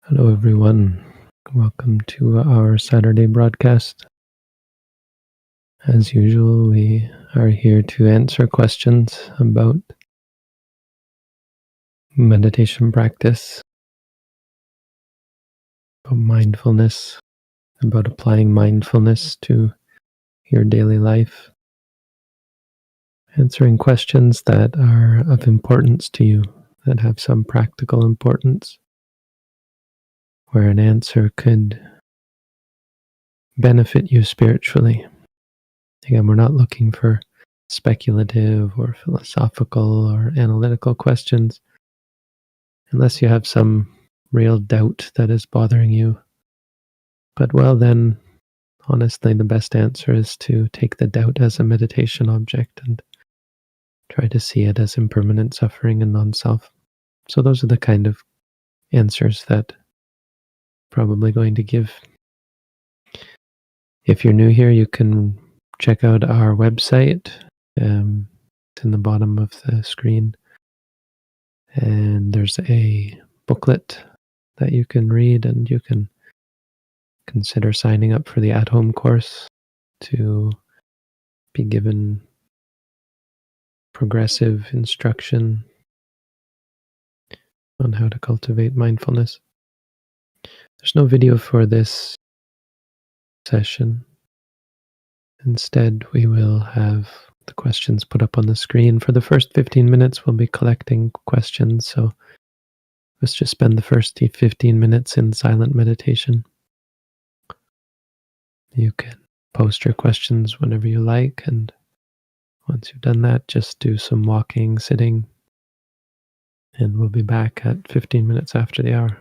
Hello, everyone. Welcome to our Saturday broadcast. As usual, we are here to answer questions about meditation practice, about mindfulness, about applying mindfulness to your daily life, answering questions that are of importance to you, that have some practical importance, where an answer could benefit you spiritually. Again, we're not looking for speculative or philosophical or analytical questions unless you have some real doubt that is bothering you. But well, then, honestly, the best answer is to take the doubt as a meditation object and try to see it as impermanent suffering and non-self. So those are the kind of answers that I'm probably going to give. If you're new here, you can check out our website. It's in the bottom of the screen. And there's a booklet that you can read, and you can consider signing up for the at-home course to be given progressive instruction on how to cultivate mindfulness. There's no video for this session. Instead, we will have the questions put up on the screen. For the first 15 minutes, we'll be collecting questions, so let's just spend the first 15 minutes in silent meditation. You can post your questions whenever you like, and once you've done that, just do some walking, sitting, and we'll be back at 15 minutes after the hour.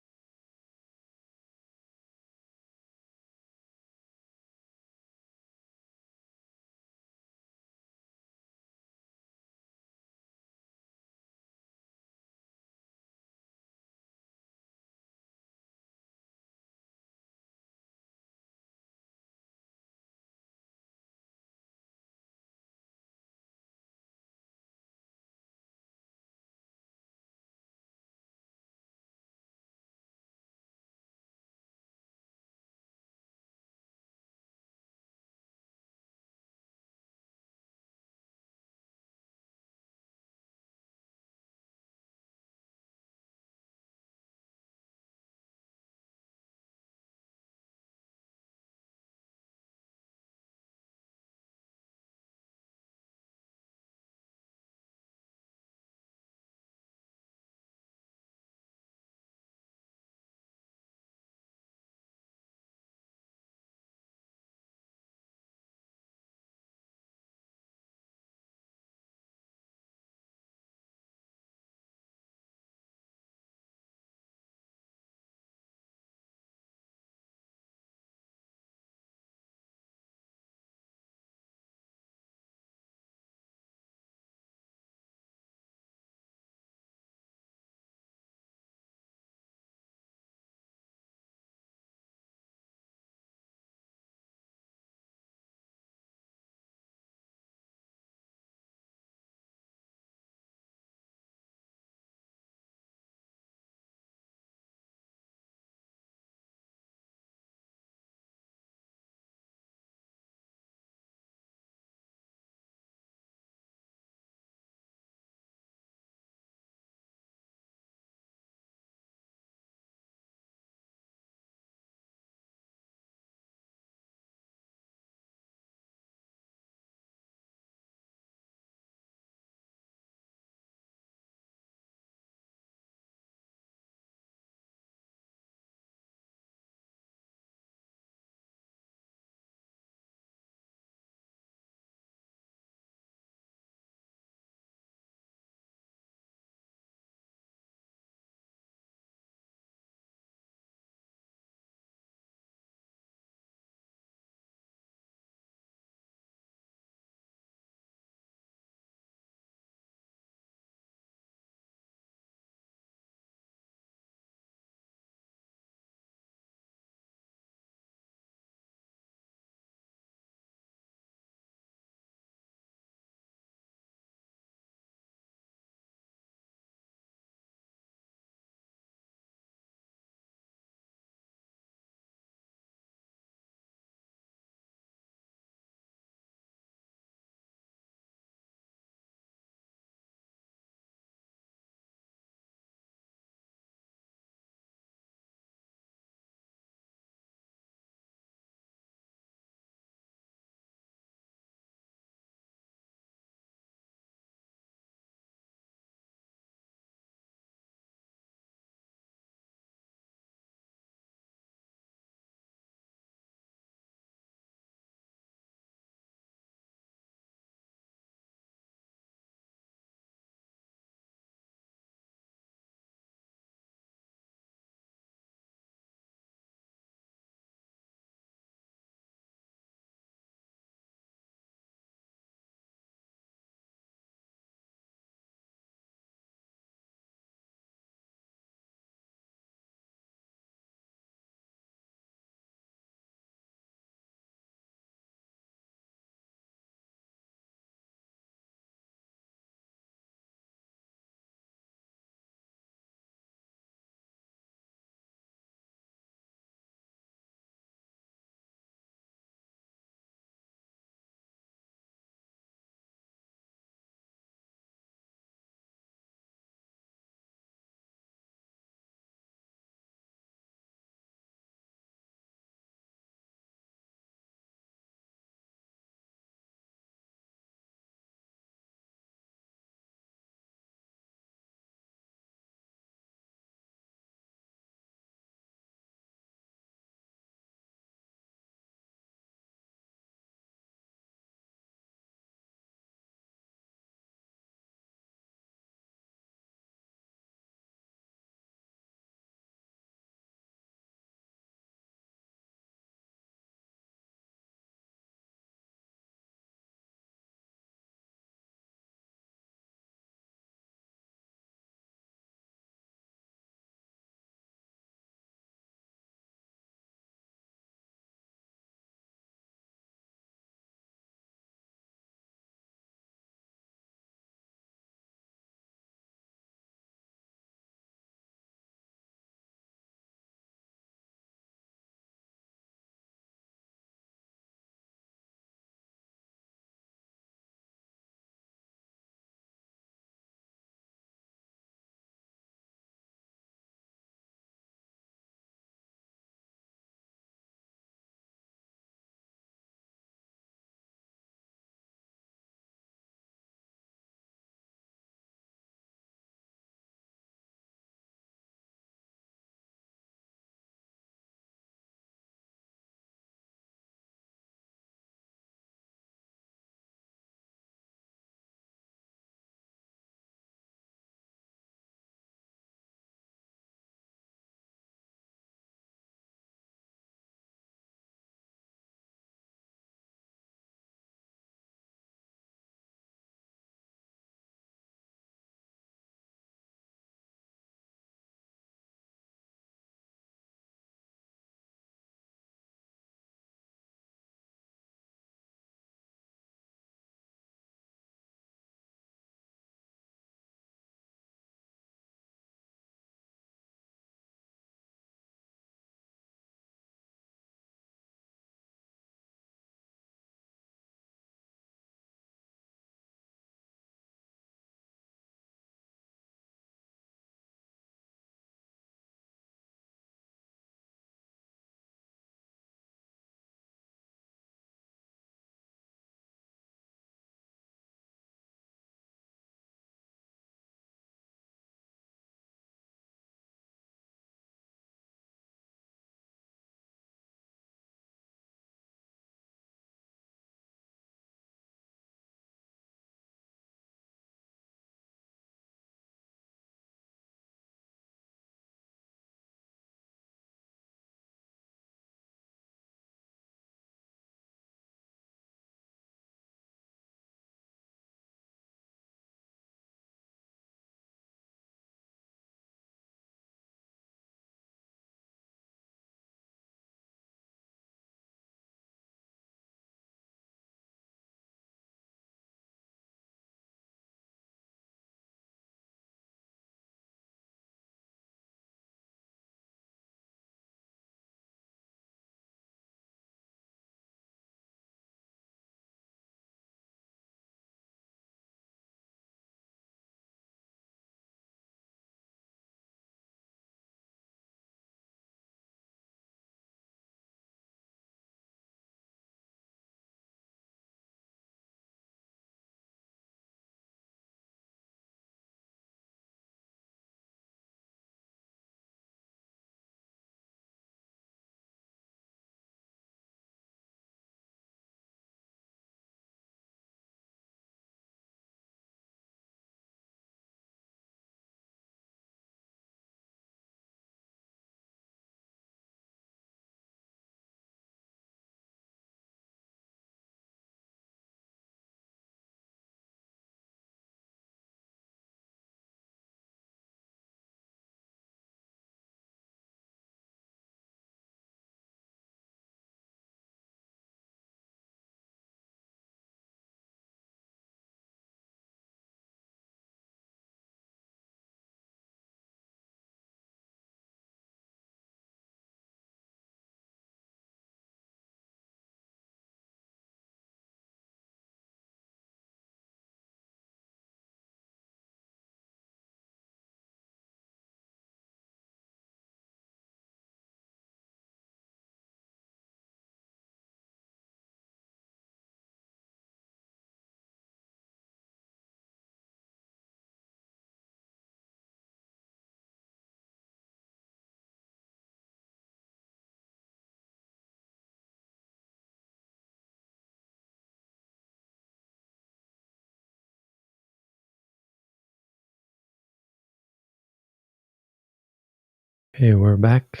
Okay, we're back.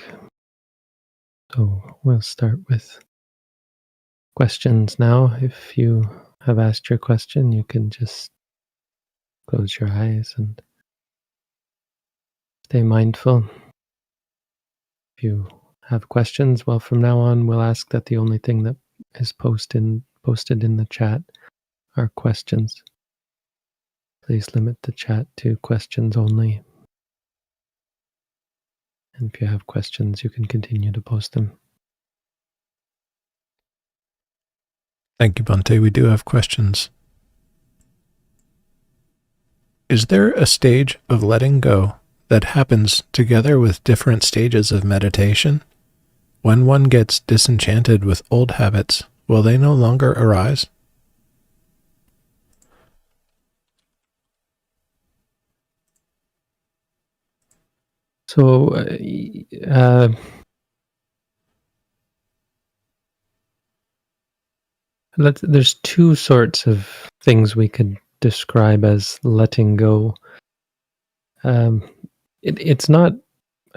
So we'll start with questions now. If you have asked your question, you can just close your eyes and stay mindful. If you have questions, well, from now on, we'll ask that the only thing that is posted in the chat are questions. Please limit the chat to questions only. And if you have questions, you can continue to post them. Thank you, Bhante. We do have questions. Is there a stage of letting go that happens together with different stages of meditation? When one gets disenchanted with old habits, will they no longer arise? So, there's two sorts of things we could describe as letting go. It's not,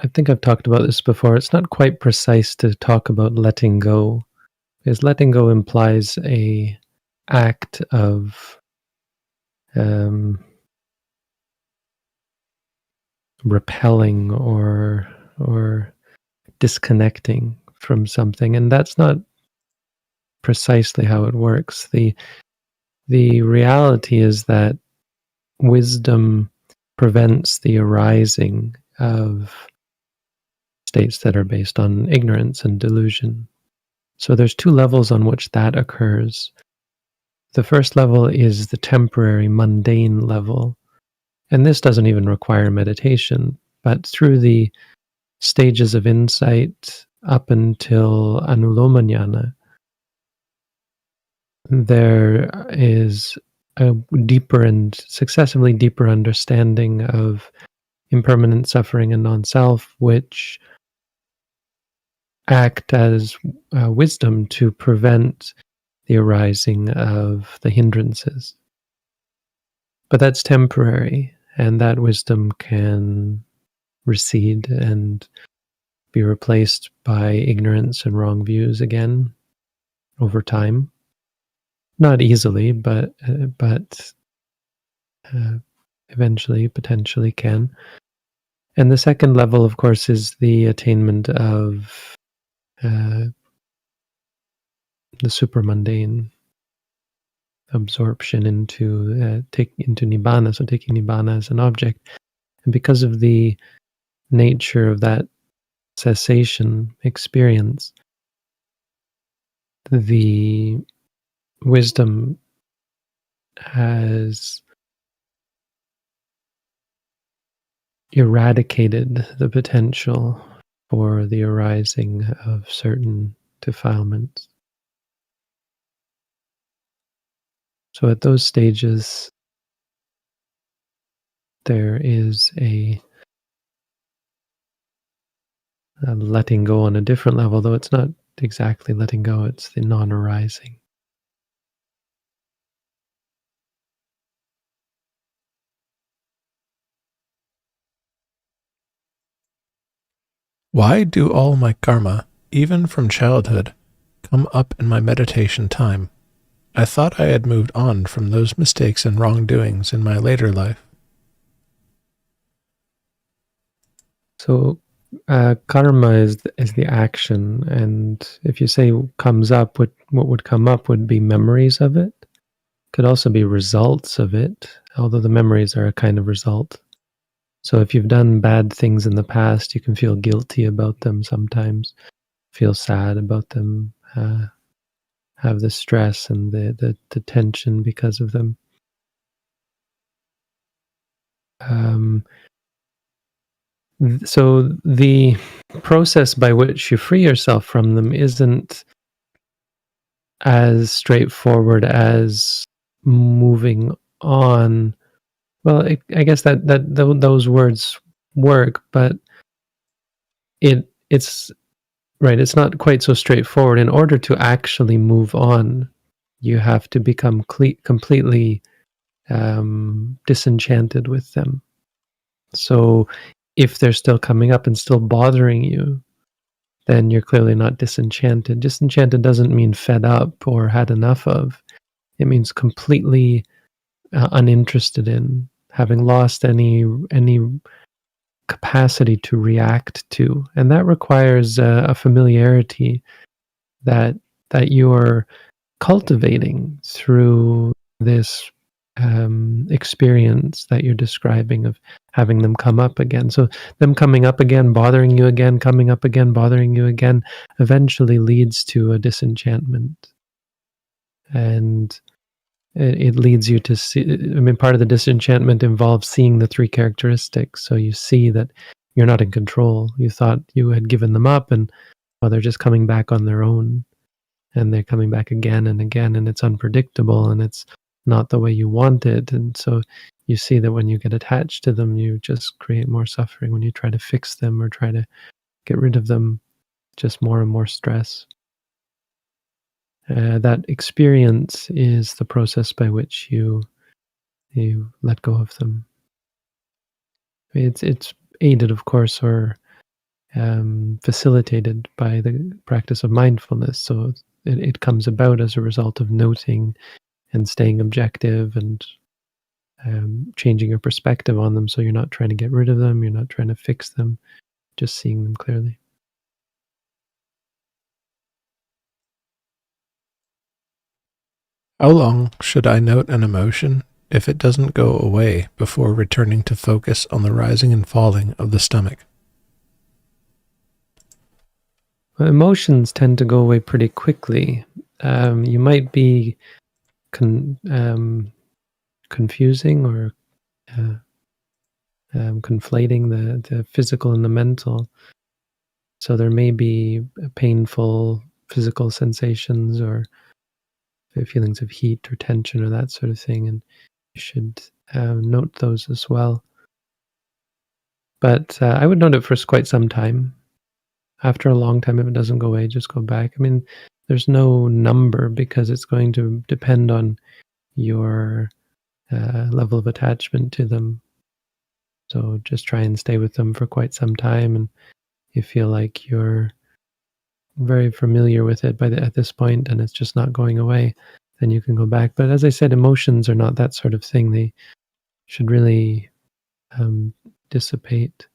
I think I've talked about this before, it's not quite precise to talk about letting go, because letting go implies a act of repelling or disconnecting from something, and that's not precisely how it works. The reality is that wisdom prevents the arising of states that are based on ignorance and delusion. So there's two levels on which that occurs. The first level is the temporary, mundane level, and this doesn't even require meditation, but through the stages of insight up until anulomanyana, there is a deeper and successively deeper understanding of impermanent suffering and non-self, which act as wisdom to prevent the arising of the hindrances. But that's temporary, and that wisdom can recede and be replaced by ignorance and wrong views again over time. Not easily, but eventually, potentially can. And the second level, of course, is the attainment of the supermundane, absorption into into nibbana, so taking nibbana as an object. And because of the nature of that cessation experience, the wisdom has eradicated the potential for the arising of certain defilements. So at those stages, there is a letting go on a different level, though it's not exactly letting go, it's the non-arising. Why do all my karma, even from childhood, come up in my meditation time? I thought I had moved on from those mistakes and wrongdoings in my later life. So karma is the action, and if you say comes up, what would come up would be memories of it. Could also be results of it, although the memories are a kind of result. So if you've done bad things in the past, you can feel guilty about them sometimes, feel sad about them, have the stress and the tension because of them. So the process by which you free yourself from them isn't as straightforward as moving on. Well, I guess that those words work, but it's right. It's not quite so straightforward. In order to actually move on, you have to become completely disenchanted with them. So if they're still coming up and still bothering you, then you're clearly not disenchanted. Disenchanted doesn't mean fed up or had enough of. It means completely uninterested in, having lost any capacity to react to, and that requires a familiarity that you're cultivating through this experience that you're describing of having them come up again. So them coming up again, bothering you again, coming up again, bothering you again, eventually leads to a disenchantment. And it leads you to see, I mean, part of the disenchantment involves seeing the three characteristics. So you see that you're not in control. You thought you had given them up, and well, they're just coming back on their own. And they're coming back again and again, and it's unpredictable, and it's not the way you want it. And so you see that when you get attached to them, you just create more suffering. When you try to fix them or try to get rid of them, just more and more stress. That experience is the process by which you let go of them. It's aided, of course, or facilitated by the practice of mindfulness. So it comes about as a result of noting and staying objective and changing your perspective on them. So you're not trying to get rid of them, you're not trying to fix them, just seeing them clearly. How long should I note an emotion if it doesn't go away before returning to focus on the rising and falling of the stomach? Well, emotions tend to go away pretty quickly. You might be confusing or conflating the physical and the mental. So there may be painful physical sensations or feelings of heat or tension or that sort of thing, and you should note those as well. But I would note it for quite some time. After a long time, if it doesn't go away, just go back. I mean, there's no number because it's going to depend on your level of attachment to them. So just try and stay with them for quite some time, and you feel like you're very familiar with it at this point, and it's just not going away, then you can go back. But as I said, emotions are not that sort of thing. They should really dissipate.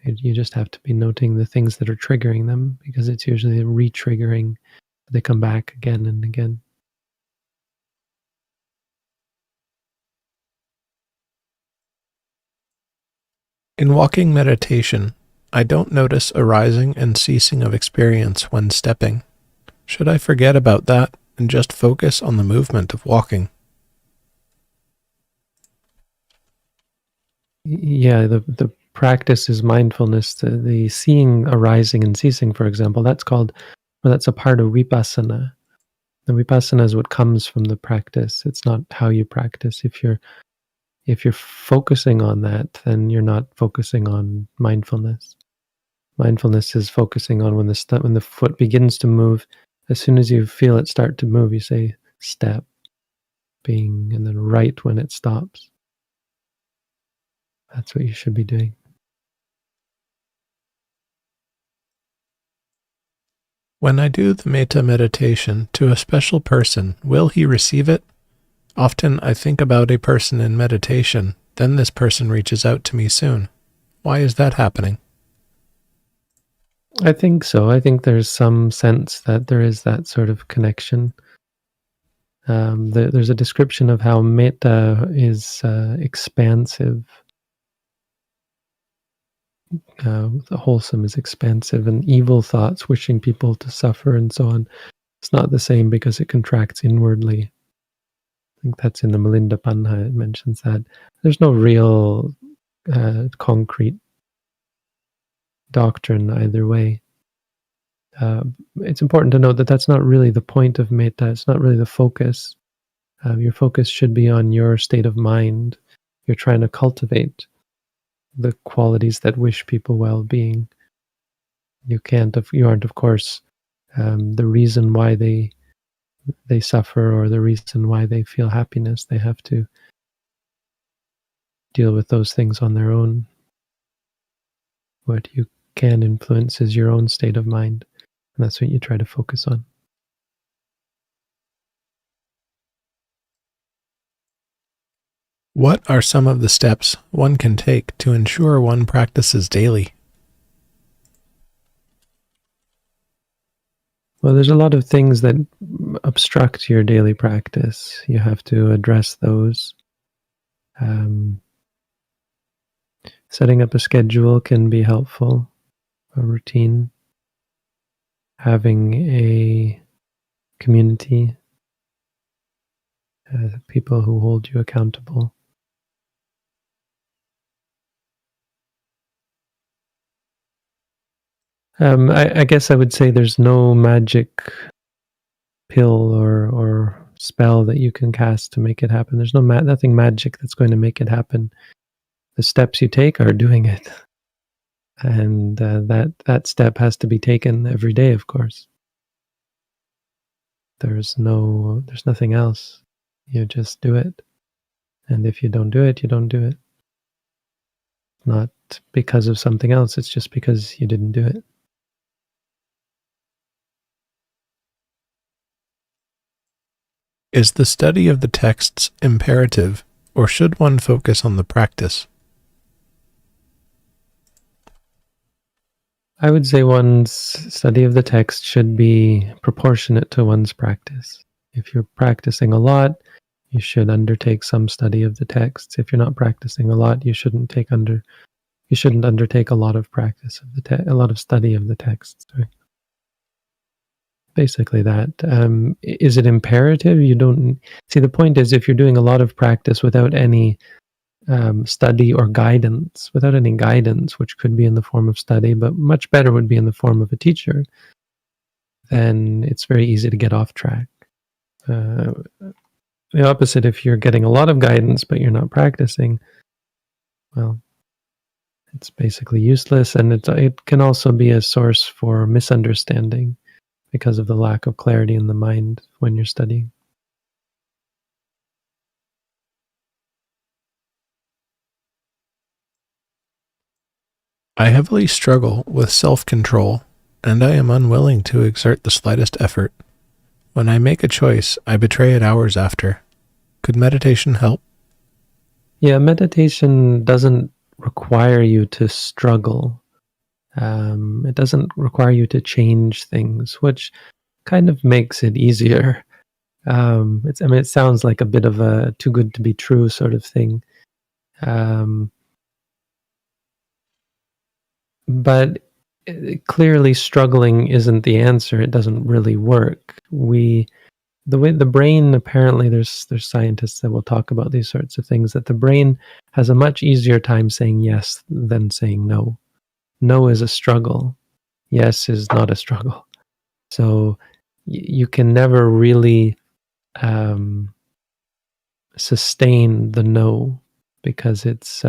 You just have to be noting the things that are triggering them, because it's usually re-triggering. They come back again and again. In walking meditation, I don't notice a rising and ceasing of experience when stepping. Should I forget about that and just focus on the movement of walking? Yeah, the practice is mindfulness. The seeing arising and ceasing, for example, that's a part of vipassana. The vipassana is what comes from the practice. It's not how you practice. If you're focusing on that, then you're not focusing on mindfulness. Mindfulness is focusing on when the foot begins to move. As soon as you feel it start to move, you say step, being, and then right when it stops. That's what you should be doing. When I do the metta meditation to a special person, will he receive it? Often I think about a person in meditation, then this person reaches out to me soon. Why is that happening? I think so. I think there's some sense that there is that sort of connection. There's a description of how metta is expansive. The wholesome is expansive, and evil thoughts, wishing people to suffer and so on, it's not the same because it contracts inwardly. I think that's in the Milinda Panha. It mentions that there's no real concrete doctrine either way. It's important to note that that's not really the point of metta. It's not really the focus. Your focus should be on your state of mind. You're trying to cultivate the qualities that wish people well-being. You aren't, of course, the reason why they suffer or the reason why they feel happiness. They have to deal with those things on their own. What you can influence is your own state of mind. And that's what you try to focus on. What are some of the steps one can take to ensure one practices daily? Well, there's a lot of things that obstruct your daily practice. You have to address those. Setting up a schedule can be helpful, a routine. Having a community, people who hold you accountable. I guess I would say there's no magic pill or spell that you can cast to make it happen. There's nothing magic that's going to make it happen. The steps you take are doing it, and that step has to be taken every day. Of course, there's nothing else. You just do it, and if you don't do it, you don't do it. Not because of something else. It's just because you didn't do it. Is the study of the texts imperative, or should one focus on the practice? I would say one's study of the text should be proportionate to one's practice. If you're practicing a lot, you should undertake some study of the texts. If you're not practicing a lot, you shouldn't undertake a lot of practice of a lot of study of the texts. Sorry. Basically that. Is it imperative? You don't see, the point is, if you're doing a lot of practice without any study or guidance, which could be in the form of study, but much better would be in the form of a teacher, then it's very easy to get off track. The opposite, if you're getting a lot of guidance but you're not practicing, well, it's basically useless, and it can also be a source for misunderstanding because of the lack of clarity in the mind when you're studying. I heavily struggle with self-control, and I am unwilling to exert the slightest effort. When I make a choice, I betray it hours after. Could meditation help? Yeah, meditation doesn't require you to struggle. It doesn't require you to change things, which kind of makes it easier. It sounds like a bit of a too good to be true sort of thing. But clearly struggling isn't the answer. It doesn't really work. The way the brain, apparently there's scientists that will talk about these sorts of things, that the brain has a much easier time saying yes than saying no. No is a struggle. Yes is not a struggle. So you can never really sustain the no, because it's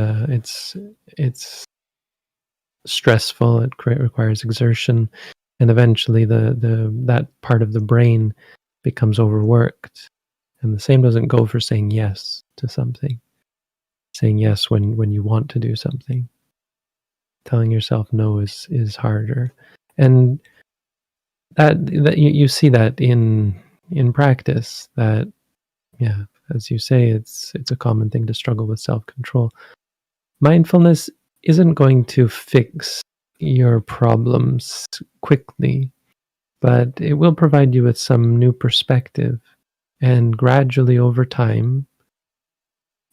stressful. It requires exertion, and eventually that part of the brain becomes overworked. And the same doesn't go for saying yes to something. Saying yes when you want to do something. Telling yourself no is harder, and that you see that in practice. That, yeah, as you say, it's a common thing to struggle with self-control. Mindfulness isn't going to fix your problems quickly, but it will provide you with some new perspective. And gradually over time,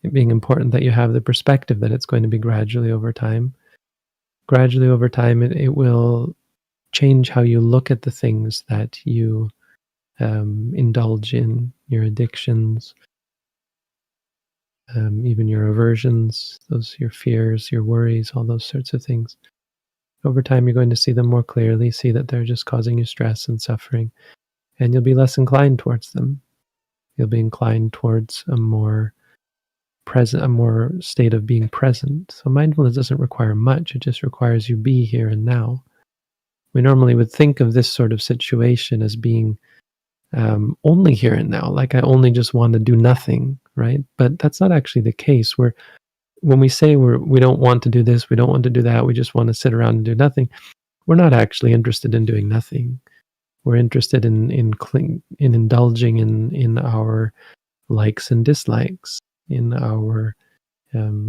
it being important that you have the perspective that it's going to be gradually over time, it will change how you look at the things that you indulge in, your addictions, even your aversions, your fears, your worries, all those sorts of things. Over time, you're going to see them more clearly, see that they're just causing you stress and suffering, and you'll be less inclined towards them. You'll be inclined towards a more state of being present. So mindfulness doesn't require much. It just requires you be here and now. We normally would think of this sort of situation as being only here and now, like I only just want to do nothing, right? But that's not actually the case. when we say we don't want to do this, we don't want to do that, we just want to sit around and do nothing, we're not actually interested in doing nothing. We're interested in indulging in our likes and dislikes, in our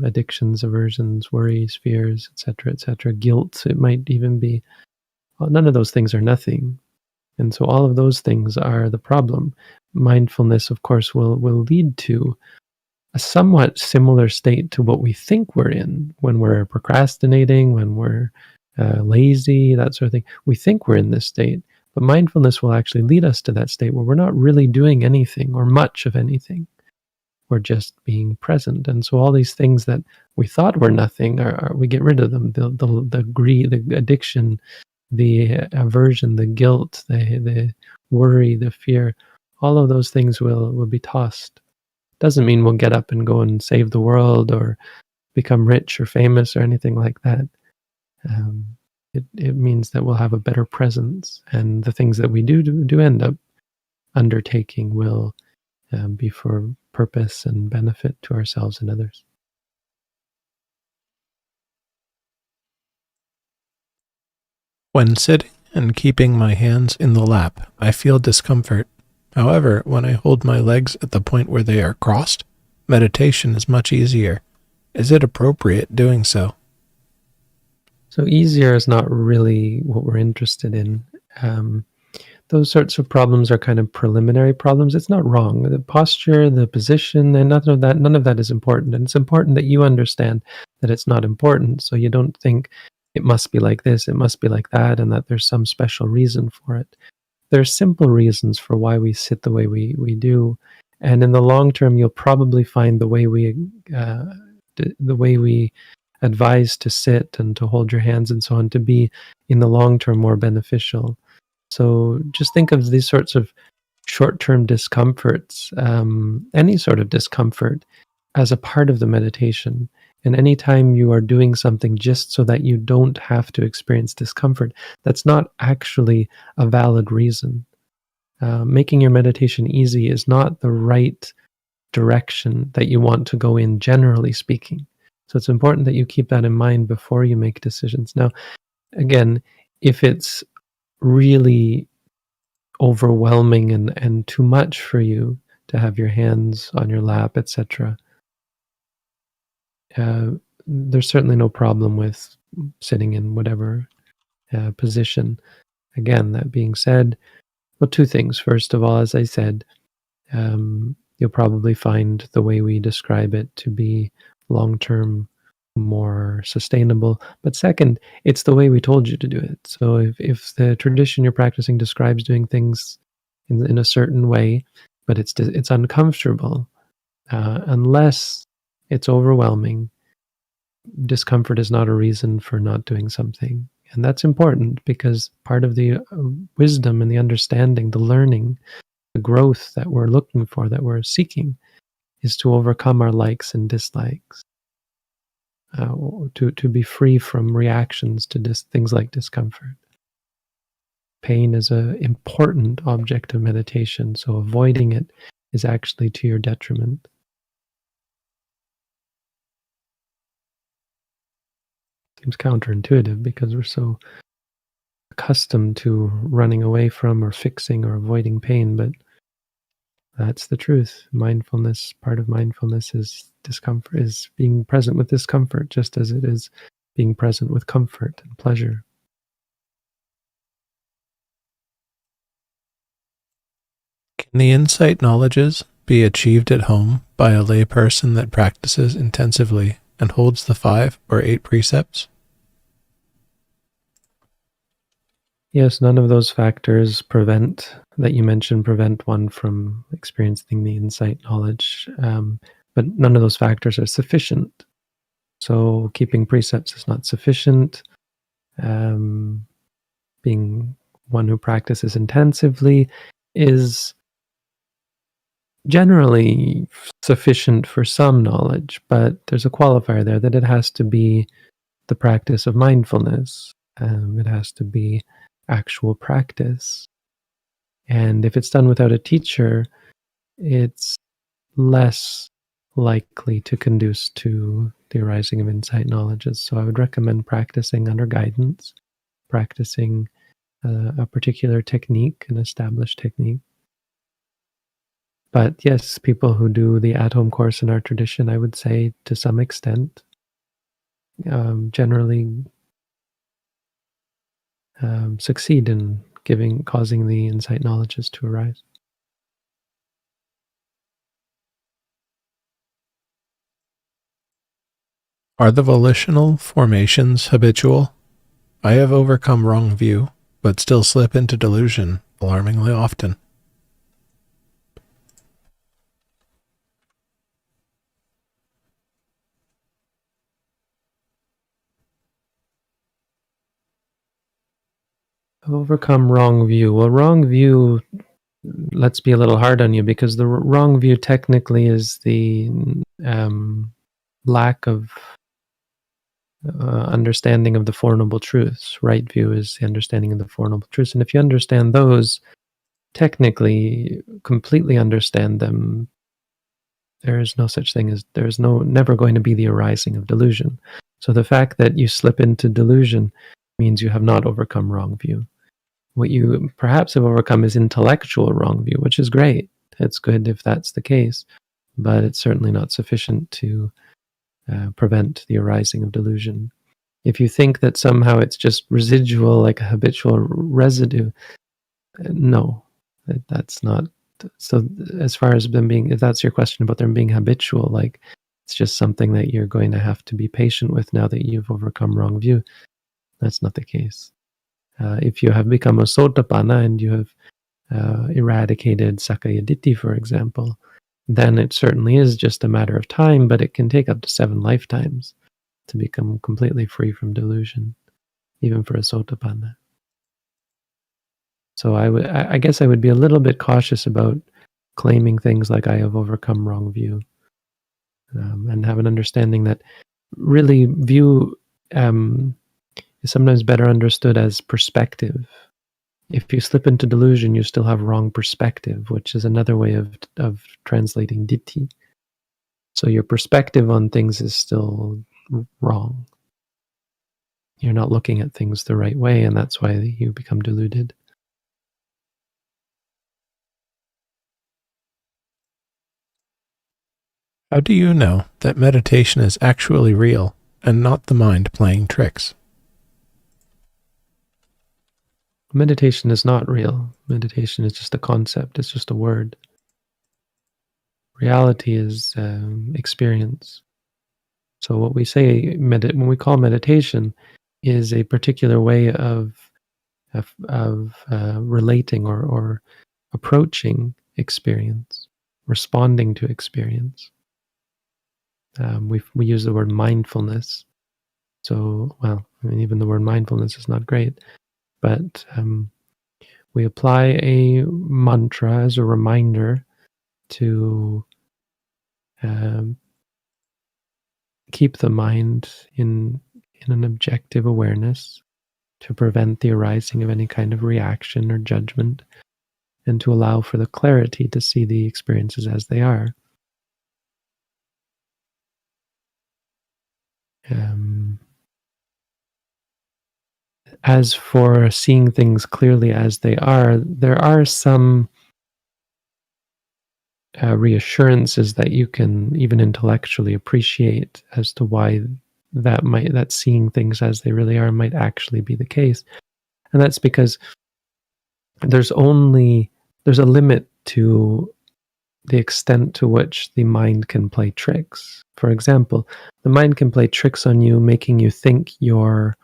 addictions, aversions, worries, fears, etc., etc. Guilt, it might even be. Well, none of those things are nothing, and so all of those things are the problem. Mindfulness, of course, will lead to a somewhat similar state to what we think we're in when we're procrastinating, when we're lazy, that sort of thing. We think we're in this state, but mindfulness will actually lead us to that state where we're not really doing anything or much of anything. We're just being present. And so all these things that we thought were nothing, we get rid of them. The greed, the addiction, the aversion, the guilt, the worry, the fear, all of those things will be tossed. Doesn't mean we'll get up and go and save the world or become rich or famous or anything like that. It means that we'll have a better presence, and the things that we do end up undertaking will be for purpose and benefit to ourselves and others. When sitting and keeping my hands in the lap, I feel discomfort. However, when I hold my legs at the point where they are crossed, meditation is much easier. Is it appropriate doing so? So easier is not really what we're interested in. Those sorts of problems are kind of preliminary problems. It's not wrong. The posture, the position, and none of that is important. And it's important that you understand that it's not important. So you don't think it must be like this, it must be like that, and that there's some special reason for it. There are simple reasons for why we sit the way we do. And in the long term, you'll probably find the way we advise to sit and to hold your hands and so on to be in the long term more beneficial. So just think of these sorts of short-term discomforts, any sort of discomfort, as a part of the meditation. And anytime you are doing something just so that you don't have to experience discomfort, that's not actually a valid reason. Making your meditation easy is not the right direction that you want to go in, generally speaking. So it's important that you keep that in mind before you make decisions. Now, again, if it's really overwhelming and too much for you to have your hands on your lap, etc., there's certainly no problem with sitting in whatever position. Again, that being said, well, two things. First of all, as I said, you'll probably find the way we describe it to be long-term more sustainable. But second, it's the way we told you to do it. So if the tradition you're practicing describes doing things in a certain way, but it's uncomfortable, unless it's overwhelming, discomfort is not a reason for not doing something. And that's important because part of the wisdom and the understanding, the learning, the growth that we're looking for, that we're seeking, is to overcome our likes and dislikes, to be free from reactions to things like discomfort. Pain is an important object of meditation, so avoiding it is actually to your detriment. Seems counterintuitive because we're so accustomed to running away from or fixing or avoiding pain, but that's the truth. Mindfulness, part of mindfulness is discomfort, is being present with discomfort, just as it is being present with comfort and pleasure. Can the insight knowledges be achieved at home by a layperson that practices intensively and holds the 5 or 8 precepts? Yes, none of those factors that you mentioned prevent one from experiencing the insight knowledge, but none of those factors are sufficient. So keeping precepts is not sufficient. Being one who practices intensively is generally sufficient for some knowledge, but there's a qualifier there that it has to be the practice of mindfulness. It has to be actual practice. And if it's done without a teacher, it's less likely to conduce to the arising of insight knowledges. So I would recommend practicing under guidance, practicing a particular technique, an established technique. But yes, people who do the at-home course in our tradition, I would say to some extent, generally succeed in causing the insight knowledges to arise. Are the volitional formations habitual? I have overcome wrong view, but still slip into delusion alarmingly often. Overcome wrong view. Well, wrong view, let's be a little hard on you, because the wrong view technically is the lack of understanding of the Four Noble Truths. Right view is the understanding of the Four Noble Truths. And if you understand those, technically, completely understand them, there is no such thing as, there's never going to be the arising of delusion. So the fact that you slip into delusion means you have not overcome wrong view. What you perhaps have overcome is intellectual wrong view, which is great. It's good if that's the case, but it's certainly not sufficient to prevent the arising of delusion. If you think that somehow it's just residual, like a habitual residue, no, that's not. So as far as them being, if that's your question about them being habitual, like it's just something that you're going to have to be patient with now that you've overcome wrong view, that's not the case. If you have become a sotapanna and you have eradicated sakaya ditthi, for example, then it certainly is just a matter of time, but it can take up to 7 lifetimes to become completely free from delusion, even for a sotapanna. So I guess I would be a little bit cautious about claiming things like I have overcome wrong view, and have an understanding that really view is sometimes better understood as perspective. If you slip into delusion, you still have wrong perspective, which is another way of translating ditthi. So your perspective on things is still wrong. You're not looking at things the right way, and that's why you become deluded. How do you know that meditation is actually real and not the mind playing tricks? Meditation is not real. Meditation is just a concept. It's just a word. Reality is experience. So what we say when we call meditation is a particular way of relating or approaching experience, responding to experience. We use the word mindfulness. So, well, I mean, even the word mindfulness is not great, but we apply a mantra as a reminder to keep the mind in an objective awareness, to prevent the arising of any kind of reaction or judgment, and to allow for the clarity to see the experiences as they are. As for seeing things clearly as they are, there are some reassurances that you can even intellectually appreciate as to why that seeing things as they really are might actually be the case. And that's because there's a limit to the extent to which the mind can play tricks. For example, the mind can play tricks on you, making you think you're,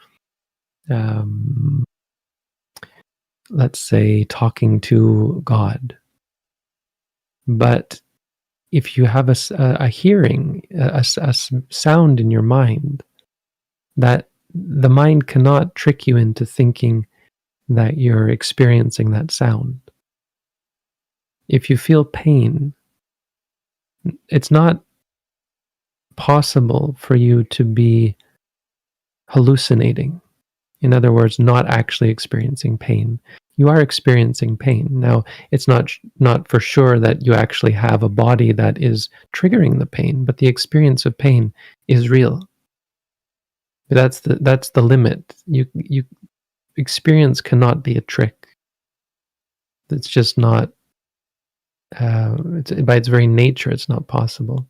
let's say, talking to God. But if you have a hearing, a sound in your mind, that the mind cannot trick you into thinking that you're experiencing that sound. If you feel pain, it's not possible for you to be hallucinating. In other words, not actually experiencing pain. You are experiencing pain. Now, it's not for sure that you actually have a body that is triggering the pain, but the experience of pain is real. That's the limit. You experience cannot be a trick. It's just not. By its very nature, it's not possible.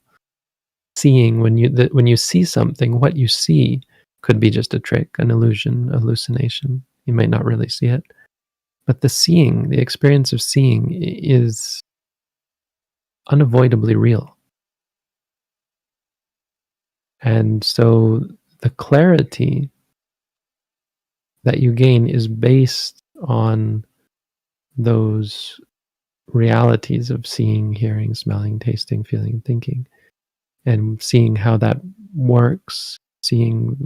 Seeing, when you see something, what you see could be just a trick, an illusion, a hallucination. You might not really see it. But the experience of seeing is unavoidably real. And so the clarity that you gain is based on those realities of seeing, hearing, smelling, tasting, feeling, thinking, and seeing how that works, seeing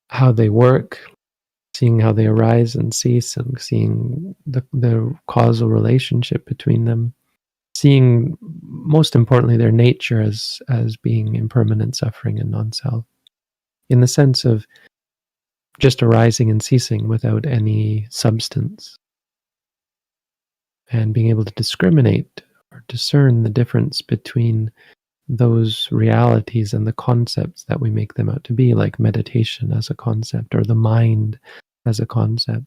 how they work, seeing how they arise and cease, and seeing the causal relationship between them, seeing, most importantly, their nature as being impermanent, suffering, and non-self, in the sense of just arising and ceasing without any substance, and being able to discriminate or discern the difference between those realities and the concepts that we make them out to be, like meditation as a concept or the mind as a concept.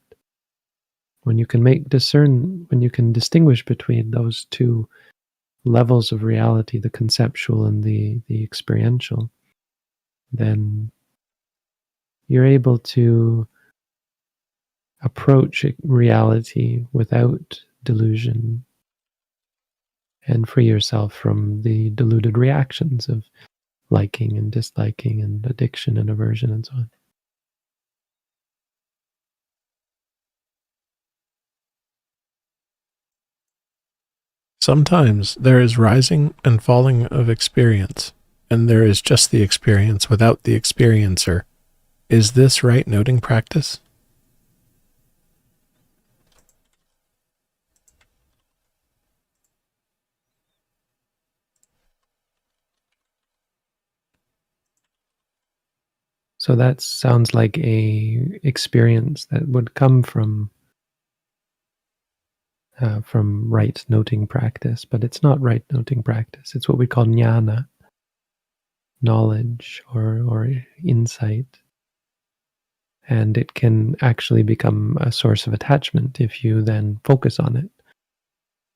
When you can when you can distinguish between those two levels of reality, the conceptual and the experiential, then you're able to approach reality without delusion and free yourself from the deluded reactions of liking and disliking and addiction and aversion and so on. Sometimes there is rising and falling of experience, and there is just the experience without the experiencer. Is this right noting practice? So that sounds like a experience that would come from right noting practice, but it's not right noting practice. It's what we call jnana, knowledge or insight. And it can actually become a source of attachment if you then focus on it.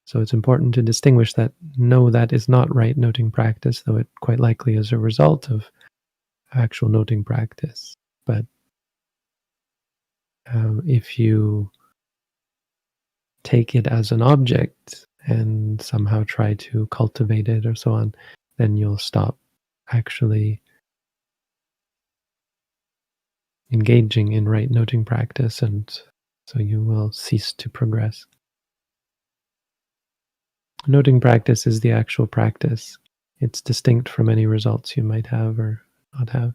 So it's important to distinguish that, no, that is not right noting practice, though it quite likely is a result of actual noting practice. But if you take it as an object and somehow try to cultivate it or so on, then you'll stop actually engaging in right noting practice, and so you will cease to progress. Noting practice is the actual practice. It's distinct from any results you might have or not have.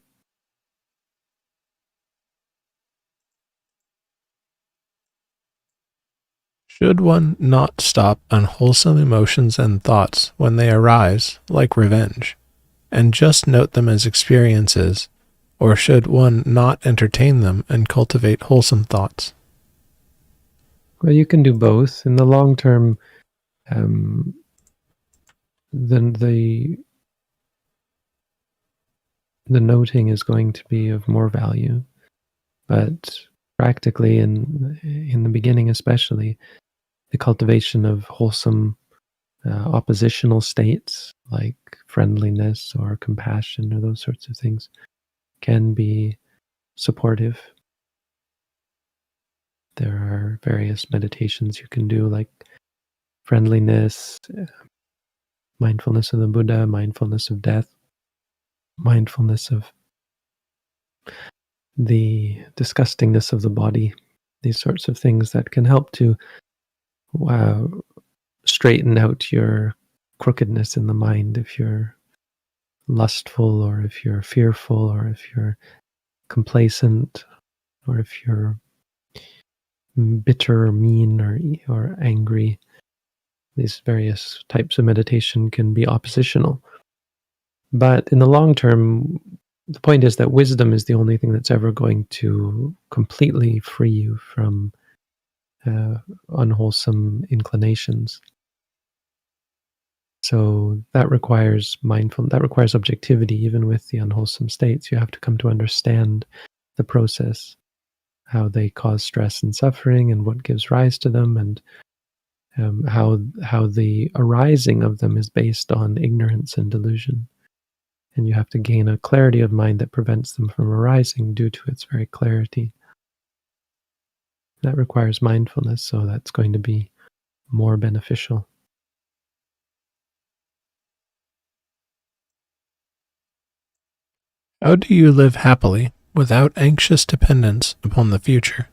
Should one not stop unwholesome emotions and thoughts when they arise, like revenge, and just note them as experiences, or should one not entertain them and cultivate wholesome thoughts? Well, you can do both. In the long term, the noting is going to be of more value, but practically, in the beginning especially, the cultivation of wholesome oppositional states like friendliness or compassion or those sorts of things can be supportive. There are various meditations you can do, like friendliness, mindfulness of the Buddha, mindfulness of death, mindfulness of the disgustingness of the body, these sorts of things that can help to straighten out your crookedness in the mind if you're lustful, or if you're fearful, or if you're complacent, or if you're bitter or mean or angry. These various types of meditation can be oppositional. But in the long term, the point is that wisdom is the only thing that's ever going to completely free you from unwholesome inclinations. So that requires mindfulness, that requires objectivity, even with the unwholesome states. You have to come to understand the process, how they cause stress and suffering, and what gives rise to them, and how the arising of them is based on ignorance and delusion. And you have to gain a clarity of mind that prevents them from arising due to its very clarity. That requires mindfulness, so that's going to be more beneficial. How do you live happily without anxious dependence upon the future?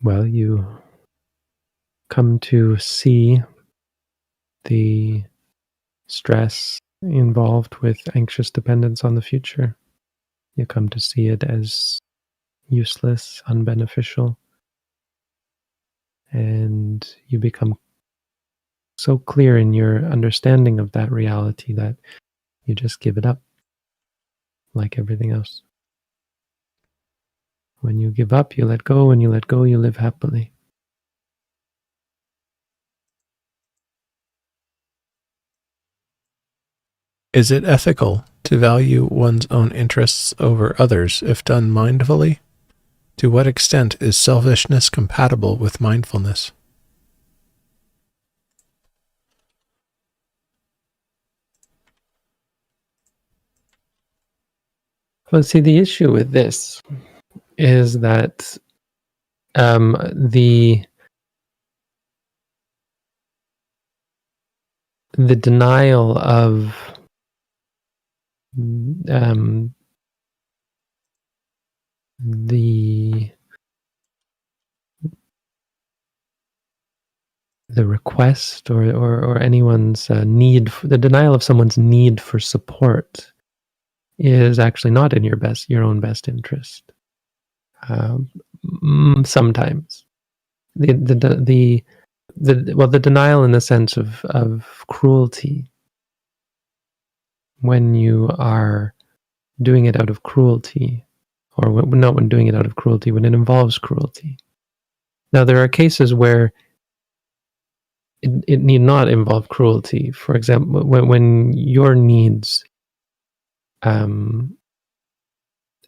Well, you come to see the stress involved with anxious dependence on the future. You come to see it as useless, unbeneficial, and you become so clear in your understanding of that reality that you just give it up like everything else. When you give up, you let go. When you let go, you live happily. Is it ethical to value one's own interests over others if done mindfully? To what extent is selfishness compatible with mindfulness? Well, see, the issue with this is that the denial of the request or anyone's need, the denial of someone's need for support is actually not in your own best interest. Sometimes the denial in the sense of cruelty, when you are doing it out of cruelty, or not when doing it out of cruelty, when it involves cruelty. Now, there are cases where it need not involve cruelty. For example, when your needs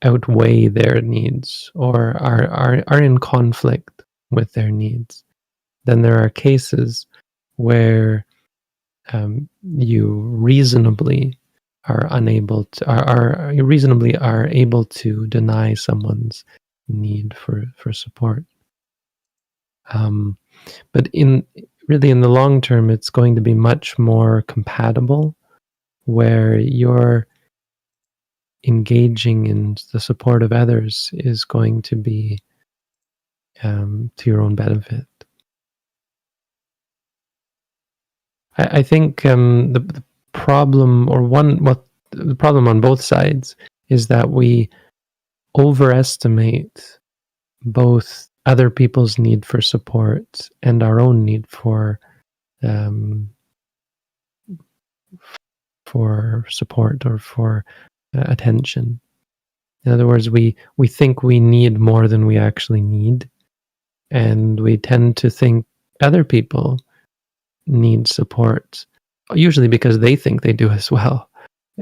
outweigh their needs or are in conflict with their needs, then there are cases where you reasonably are unable to you reasonably are able to deny someone's need for support. But in the long term, it's going to be much more compatible, where you're engaging in the support of others is going to be to your own benefit. I think the problem, the problem on both sides is that we overestimate both other people's need for support and our own need for support or for attention. In other words, we think we need more than we actually need, and we tend to think other people need support, usually because they think they do as well.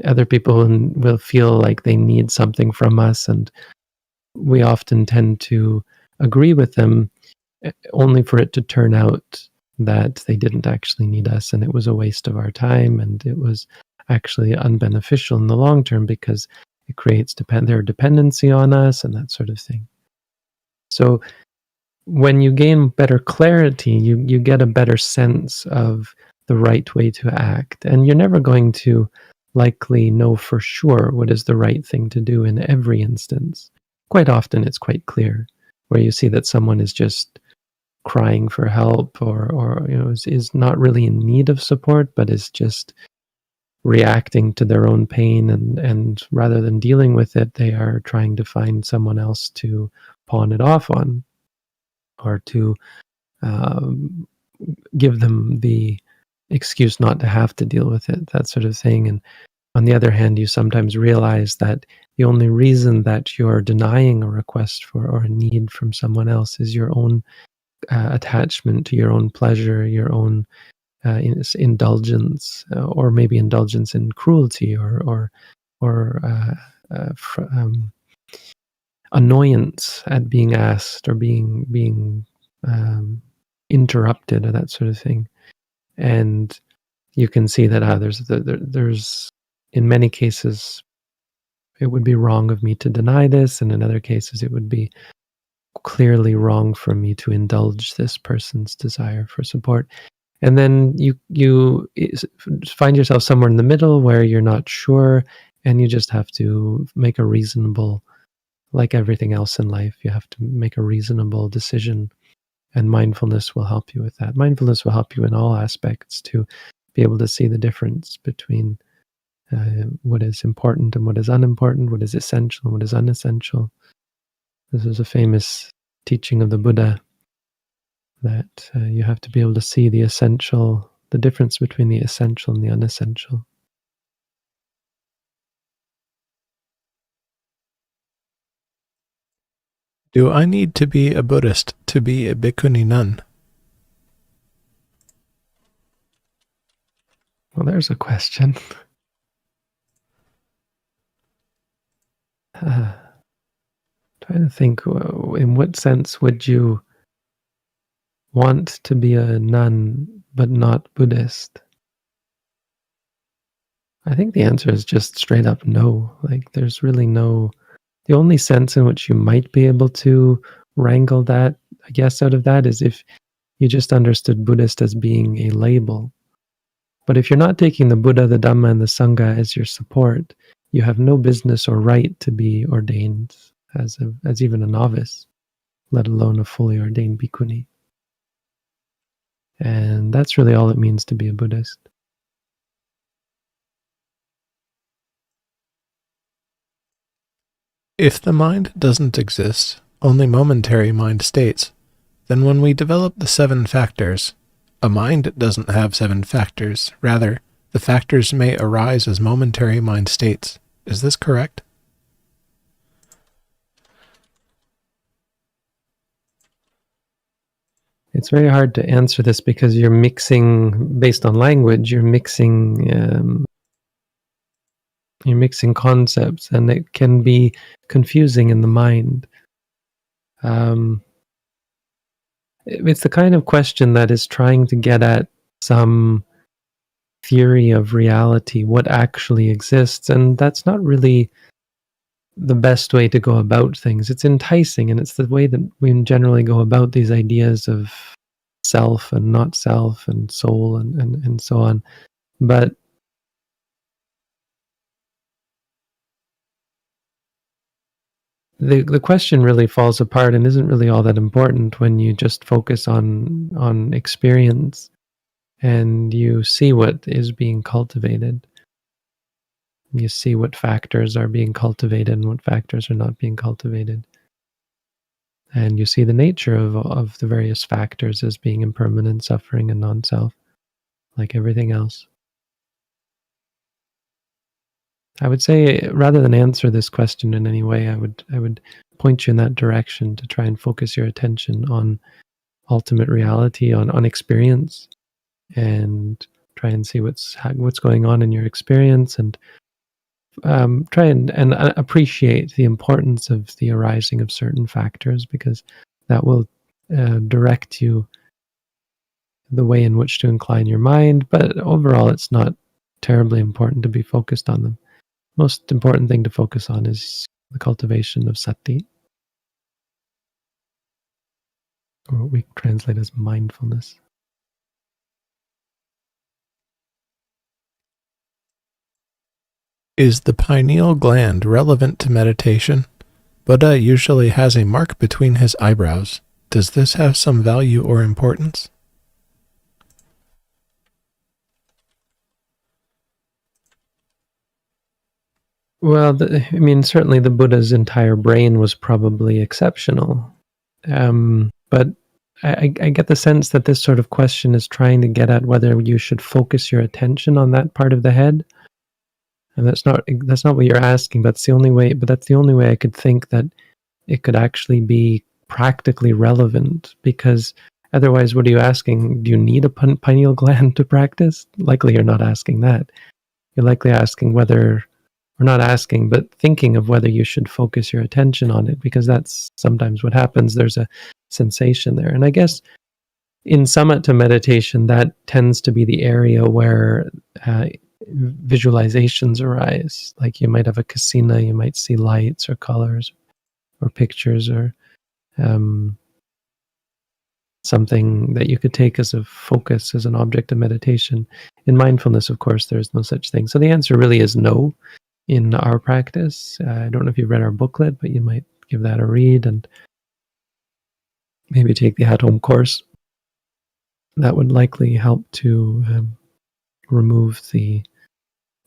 Other people will feel like they need something from us, and we often tend to agree with them only for it to turn out that they didn't actually need us, and it was a waste of our time, and it was actually unbeneficial in the long term because it creates their dependency on us and that sort of thing. So when you gain better clarity, you get a better sense of the right way to act, and you're never going to likely know for sure what is the right thing to do in every instance. Quite often it's quite clear, where you see that someone is just crying for help or is not really in need of support, but is just reacting to their own pain, and rather than dealing with it, they are trying to find someone else to pawn it off on, or to give them the excuse not to have to deal with it, that sort of thing. And on the other hand, you sometimes realize that the only reason that you're denying a request for or a need from someone else is your own attachment to your own pleasure, your own indulgence, or maybe indulgence in cruelty, or annoyance at being asked or being interrupted, or that sort of thing. And you can see that there's in many cases it would be wrong of me to deny this, and in other cases it would be clearly wrong for me to indulge this person's desire for support. And then you find yourself somewhere in the middle where you're not sure, and you just have to make a reasonable, like everything else in life, you have to make a reasonable decision, and mindfulness will help you with that. Mindfulness will help you in all aspects to be able to see the difference between what is important and what is unimportant, what is essential and what is unessential. This is a famous teaching of the Buddha, that you have to be able to see the essential, the difference between the essential and the unessential. Do I need to be a Buddhist to be a bhikkhuni nun? Well, there's a question. Trying to think, in what sense would you want to be a nun but not Buddhist? I think the answer is just straight up no. Like, there's really no. The only sense in which you might be able to wrangle that, I guess, out of that is if you just understood Buddhist as being a label. But if you're not taking the Buddha, the Dhamma, and the Sangha as your support, you have no business or right to be ordained as even a novice, let alone a fully ordained bhikkhuni. And that's really all it means to be a Buddhist. If the mind doesn't exist, only momentary mind states, then when we develop the 7 factors, a mind doesn't have 7 factors. Rather, the factors may arise as momentary mind states. Is this correct? It's very hard to answer this because you're mixing, based on language, you're mixing concepts, and it can be confusing in the mind. It's the kind of question that is trying to get at some theory of reality, what actually exists, and that's not really the best way to go about things. It's enticing, and it's the way that we generally go about these ideas of self and not self and soul and so on. But the question really falls apart and isn't really all that important when you just focus on experience and you see what is being cultivated. You see what factors are being cultivated and what factors are not being cultivated. And you see the nature of the various factors as being impermanent, suffering, and non-self, like everything else. I would say, rather than answer this question in any way, I would point you in that direction to try and focus your attention on ultimate reality, on experience, and try and see what's going on in your experience, and try and appreciate the importance of the arising of certain factors, because that will direct you the way in which to incline your mind. But overall, it's not terribly important to be focused on them. Most important thing to focus on is the cultivation of sati, or what we translate as mindfulness. Is the pineal gland relevant to meditation? Buddha usually has a mark between his eyebrows. Does this have some value or importance? Well, certainly the Buddha's entire brain was probably exceptional. But I get the sense that this sort of question is trying to get at whether you should focus your attention on that part of the head. And that's not what you're asking. That's the only way. But that's the only way I could think that it could actually be practically relevant. Because otherwise, what are you asking? Do you need a pineal gland to practice? Likely, you're not asking that. You're likely asking whether, or not asking, but thinking of whether you should focus your attention on it, because that's sometimes what happens. There's a sensation there. And I guess in samatha meditation, that tends to be the area where visualizations arise. Like you might have a kasina, you might see lights or colors or pictures or something that you could take as a focus, as an object of meditation. In mindfulness, of course, there's no such thing. So the answer really is no in our practice. I don't know if you've read our booklet, but you might give that a read and maybe take the at-home course. That would likely help to remove the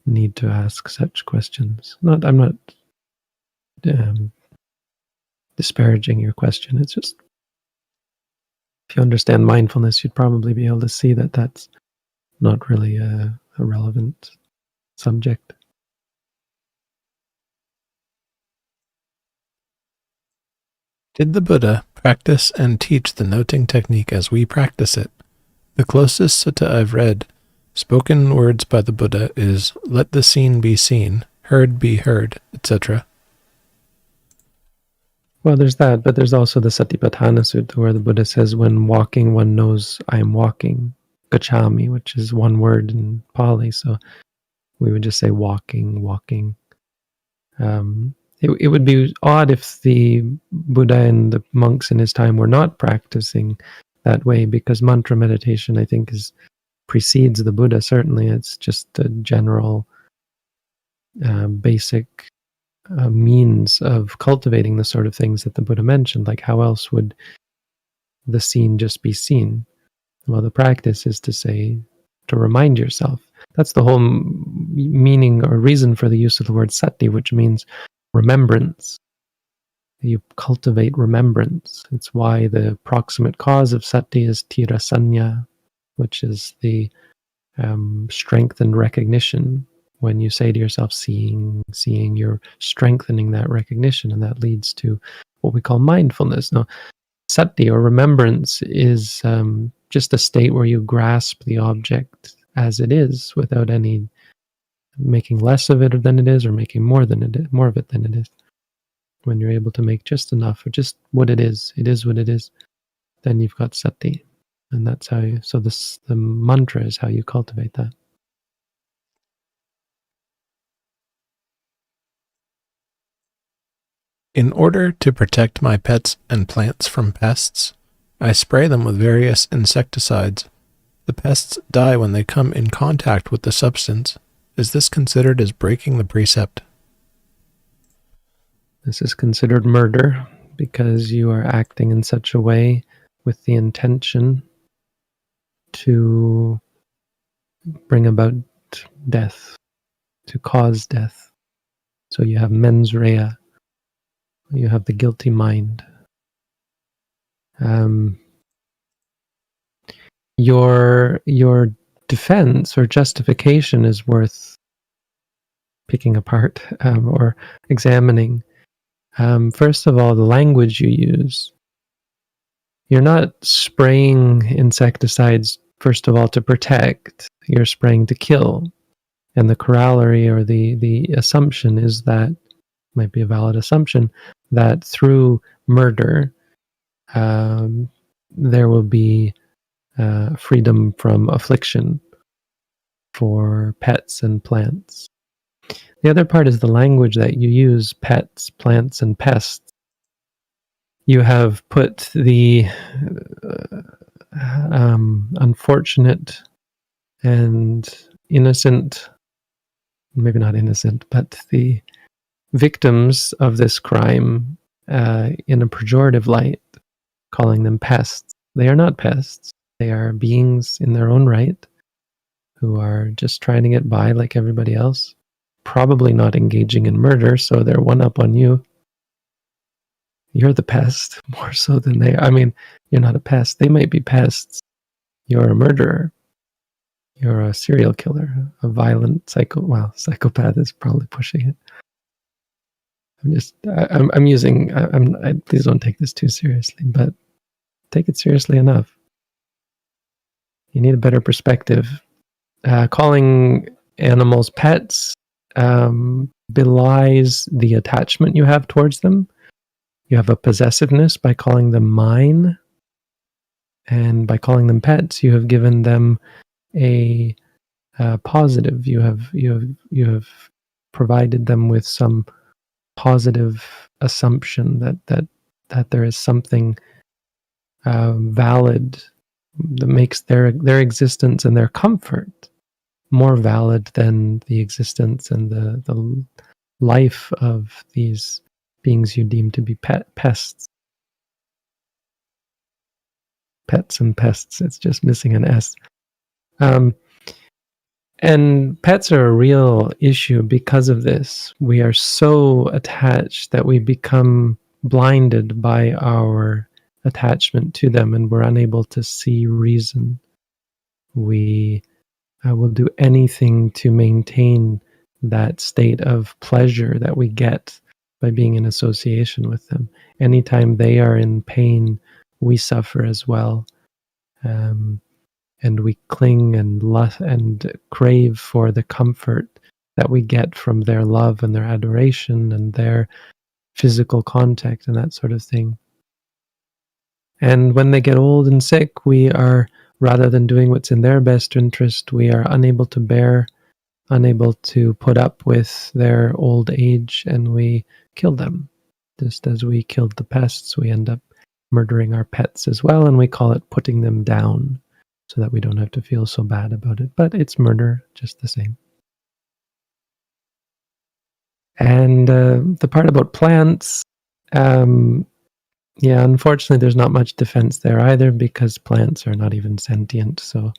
need to ask such questions. I'm not disparaging your question. It's just, if you understand mindfulness, you'd probably be able to see that that's not really a relevant subject. Did the Buddha practice and teach the noting technique as we practice it? The closest sutta I've read, spoken words by the Buddha, is let the seen be seen, heard be heard, etc. Well, there's that, but there's also the Satipatthana Sutta where the Buddha says, when walking, one knows I am walking. Gacchami, which is one word in Pali, so we would just say walking, walking. It would be odd if the Buddha and the monks in his time were not practicing that way, because mantra meditation, I think, precedes the Buddha. Certainly, it's just a general, basic means of cultivating the sort of things that the Buddha mentioned. Like, how else would the seen just be seen? Well, the practice is to remind yourself. That's the whole meaning or reason for the use of the word sati, which means remembrance. You cultivate remembrance. It's why the proximate cause of sati is tirasanya, which is the strengthened recognition. When you say to yourself, seeing, you're strengthening that recognition, and that leads to what we call mindfulness. Now, sati, or remembrance, is just a state where you grasp the object as it is, without any making less of it than it is, or making more of it than it is. When you're able to make just enough, or just what it is what it is, then you've got sati. And that's how you, so the mantra is how you cultivate that. In order to protect my pets and plants from pests, I spray them with various insecticides. The pests die when they come in contact with the substance. Is this considered as breaking the precept? This is considered murder, because you are acting in such a way with the intention to bring about death, to cause death. So you have mens rea, you have the guilty mind. Your defense or justification is worth picking apart or examining. First of all, the language you use. You're not spraying insecticides, first of all, to protect. You're spraying to kill. And the corollary, or the assumption, is that, might be a valid assumption, that through murder, there will be freedom from affliction for pets and plants. The other part is the language that you use: pets, plants, and pests. You have put the unfortunate and innocent, maybe not innocent, but the victims of this crime in a pejorative light, calling them pests. They are not pests. They are beings in their own right, who are just trying to get by like everybody else. probably not engaging in murder, so they're one up on you. You're the pest more so than they. I mean, you're not a pest. They might be pests. You're a murderer. You're a serial killer, a violent psychopath is probably pushing it. I'm using, please don't take this too seriously, but take it seriously enough. You need a better perspective. Calling animals pets belies the attachment you have towards them. You have a possessiveness by calling them mine, and by calling them pets, you have given them a positive. You have provided them with some positive assumption that there is something valid that makes their existence and their comfort more valid than the existence and the life of these beings you deem to be pests. Pets and pests. It's just missing an S. And pets are a real issue because of this. We are so attached that we become blinded by our attachment to them, and we're unable to see reason. We will do anything to maintain that state of pleasure that we get by being in association with them. Anytime they are in pain, we suffer as well. And we cling and lust and crave for the comfort that we get from their love and their adoration and their physical contact and that sort of thing. And when they get old and sick, we are, rather than doing what's in their best interest, we are unable to bear, unable to put up with their old age, and we kill them. Just as we killed the pests, we end up murdering our pets as well, and we call it putting them down, so that we don't have to feel so bad about it. But it's murder just the same. And the part about plants, unfortunately there's not much defense there either, because plants are not even sentient. So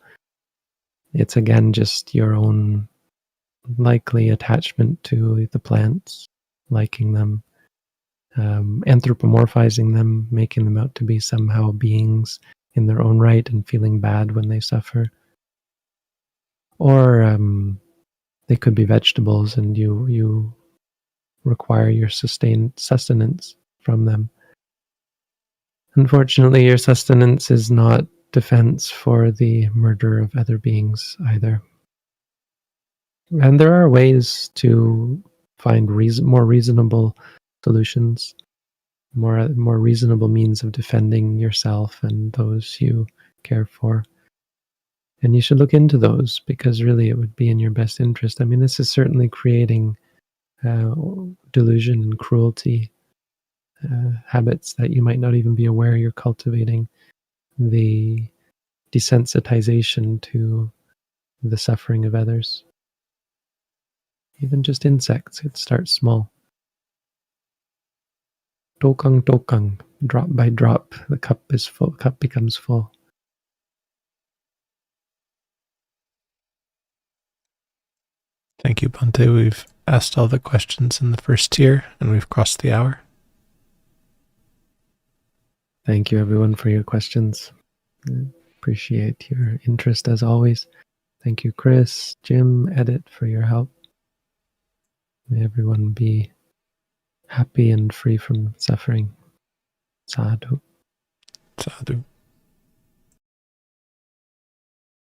it's again just your own likely attachment to the plants, liking them, anthropomorphizing them, making them out to be somehow beings in their own right and feeling bad when they suffer. Or they could be vegetables and you require your sustenance from them. Unfortunately, your sustenance is not defense for the murder of other beings either. And there are ways to find more reasonable solutions, more reasonable means of defending yourself and those you care for. And you should look into those, because really it would be in your best interest. I mean, this is certainly creating delusion and cruelty, habits that you might not even be aware you're cultivating, the desensitization to the suffering of others. Even just insects, it starts small. Tokang tokang, drop by drop, the cup becomes full. Thank you, Bhante. We've asked all the questions in the first tier, and we've crossed the hour. Thank you, everyone, for your questions. Appreciate your interest as always. Thank you, Chris, Jim, Edit, for your help. May everyone be happy and free from suffering. Sadhu. Sadhu.